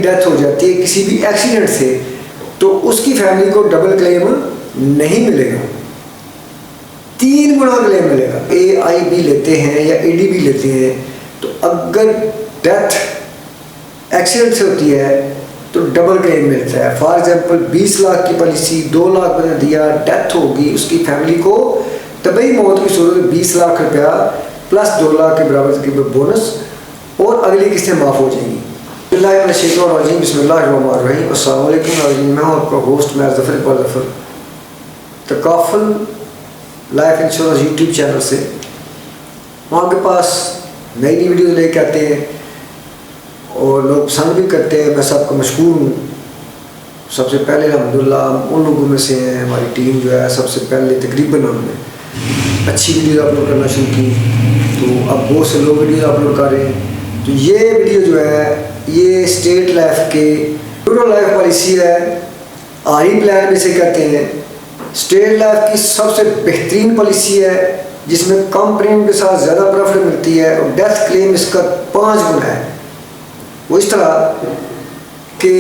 Death ہو جاتی ہے کسی بھی ایکسیڈنٹ سے تو اس کی فیملی کو ڈبل کلیم نہیں ملے گا، 3 گنا کلیم ملے گا۔ AIB لیتے ہیں یا ADB لیتے ہیں تو اگر ڈیتھ ایکسیڈنٹ سے ہوتی ہے تو ڈبل کلیم ملتا ہے۔ فار ایگزامپل 20 لاکھ کی پالیسی 2 لاکھ میں نے دیا، ڈیتھ ہوگی اس کی فیملی کو طبعی موت کی صورت میں 20 لاکھ روپیہ پلس 2 لاکھ کے برابر تقریباً بونس اور اگلی قسطیں معاف ہو جائیں گی۔ بسم اللہ الرحمن الرحیم۔ السلام علیکم ناظرین، میں ہوں آپ کا ہوسٹ میر ظفر اقبال ظفر، تکافل لائف انشورنس یوٹیوب چینل سے وہاں کے پاس نئی ویڈیوز لے کے آتے ہیں اور لوگ پسند بھی کرتے ہیں۔ میں سب کا مشکور ہوں۔ سب سے پہلے الحمدللہ ہم ان لوگوں میں سے ہیں، ہماری ٹیم جو ہے سب سے پہلے تقریباً ہم نے اچھی ویڈیوز اپلوڈ کرنا شروع کی، تو اب بہت سے لوگ ویڈیوز اپلوڈ کر رہے ہیں۔ تو یہ ویڈیو جو ہے یہ اسٹیٹ لائف کے رورل لائف پالیسی ہے، آئی پلان میں سے کہتے ہیں۔ اسٹیٹ لائف کی سب سے بہترین پالیسی ہے جس میں کم پریمیم کے ساتھ زیادہ پروفٹ ملتی ہے اور ڈیتھ کلیم اس کا 5 گنا ہے۔ وہ اس طرح کہ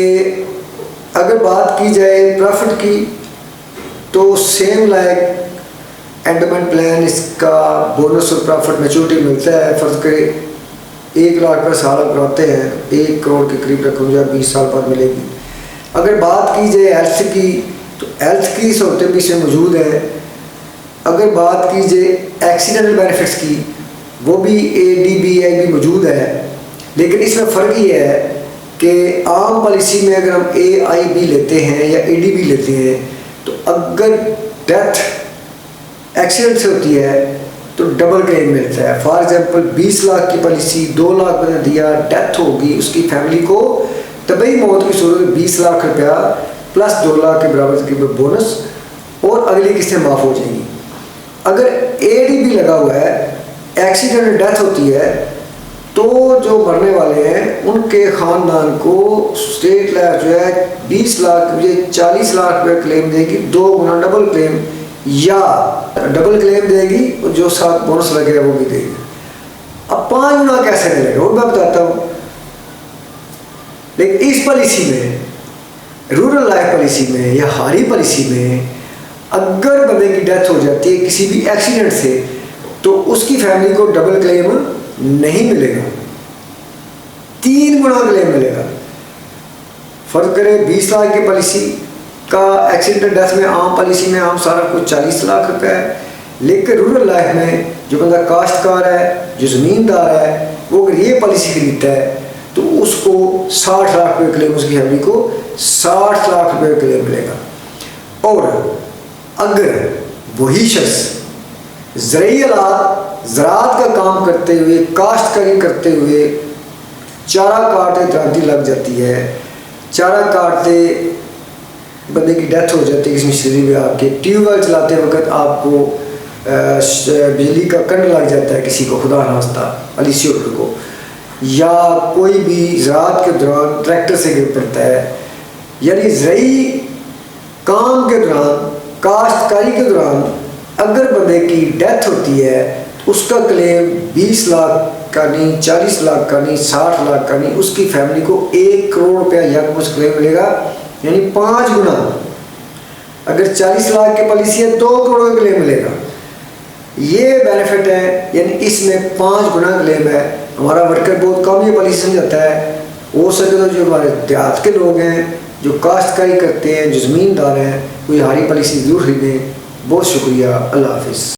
اگر بات کی جائے پروفٹ کی تو سیم لائک اینڈمنٹ پلان اس کا بونس اور پروفٹ میچورٹی ملتا ہے۔ فرض کرے 1 لاکھ روپے سال کراتے ہیں، 1 کروڑ کے قریب رقم جو ہے 20 سال بعد ملے گی۔ اگر بات کی جائے ہیلتھ کی تو ہیلتھ کی سہولتیں بھی اس میں موجود ہیں۔ اگر بات کی جائے ایکسیڈنٹل بینیفٹس کی وہ بھی ADB موجود ہے، لیکن اس میں فرق یہ ہے کہ عام پالیسی میں اگر ہم AIB لیتے ہیں یا ADB لیتے ہیں تو اگر ڈیتھ ایکسیڈنٹ سے ہوتی ہے تو ڈبل کلیم ملتا ہے۔ فار ایگزامپل 20 لاکھ کی پالیسی 2 لاکھ میں نے دیا، ڈیتھ ہوگی اس کی فیملی کو طبعی موت کی صورت میں 20 لاکھ روپیہ پلس 2 لاکھ کے برابر تقریباً بونس اور اگلی قسطیں معاف ہو جائیں گی۔ اگر ADB لگا ہوا ہے، ایکسیڈنٹ ڈیتھ ہوتی ہے تو جو مرنے والے ہیں ان کے خاندان کو اسٹیٹ لائف جو ہے 20 لاکھ مجھے 40 لاکھ روپے کلیم دے گی، 2 گنا ڈبل کلیم، یا ڈبل کلیم دے گی اور جو ساتھ بونس لگے گا وہ بھی دے گی۔ اب 5 گنا کیسے ملے گا وہ میں بتاتا ہوں۔ لیکن اس پالیسی میں رورل لائف پالیسی میں یا ہاری پالیسی میں اگر بندے کی ڈیتھ ہو جاتی ہے کسی بھی ایکسیڈنٹ سے تو اس کی فیملی کو ڈبل کلیم نہیں ملے گا، 3 گنا کلیم ملے گا۔ فرض کرے 20 لاکھ کی پالیسی کا ایکسیڈنٹ ڈیتھ میں عام پالیسی میں عام سارا کچھ 40 لاکھ روپے ہے، لیکن رورل لائف میں جو بندہ کاشتکار ہے، جو زمیندار ہے، وہ اگر یہ پالیسی خریدتا ہے تو اس کو 60 لاکھ روپے کلیم، اس کی فیملی کو 60 لاکھ روپے کلیم ملے گا۔ اور اگر وہی شخص زرعی آلات زراعت کا کام کرتے ہوئے، کاشتکاری کرتے ہوئے چارہ کاٹتے درانتی لگ جاتی ہے، چارہ کاٹتے بندے کی ڈیتھ ہو جاتی ہے کسی مشتری میں، آپ کے ٹیوب ویل چلاتے وقت آپ کو بجلی کا کرنٹ لگ جاتا ہے کسی کو، خدا نخواستہ پالیسی ہولڈر کو، یا کوئی بھی زراعت کے دوران ٹریکٹر سے گر پڑتا ہے، یعنی زرعی کام کے دوران، کاشتکاری کے دوران اگر بندے کی ڈیتھ ہوتی ہے اس کا کلیم 20 لاکھ کا نہیں، 40 لاکھ کا نہیں، 60 لاکھ کا نہیں، اس کی فیملی کو 1 کروڑ روپیہ یکمشت کلیم ملے گا، یعنی 5 گنا۔ اگر 40 لاکھ کی پالیسی ہے 2 کروڑ کا کلیم ملے گا۔ یہ بینیفٹ ہے، یعنی اس میں 5 گنا کلیم ہے۔ ہمارا ورکر بہت کم یہ پالیسی سمجھاتا ہے، ہو سکے تو جو ہمارے دیہات کے لوگ ہیں، جو کاشتکاری کرتے ہیں، جو زمیندار ہیں، وہ یہ ہاری پالیسی ضرور خریدیں۔ بہت شکریہ، اللہ حافظ۔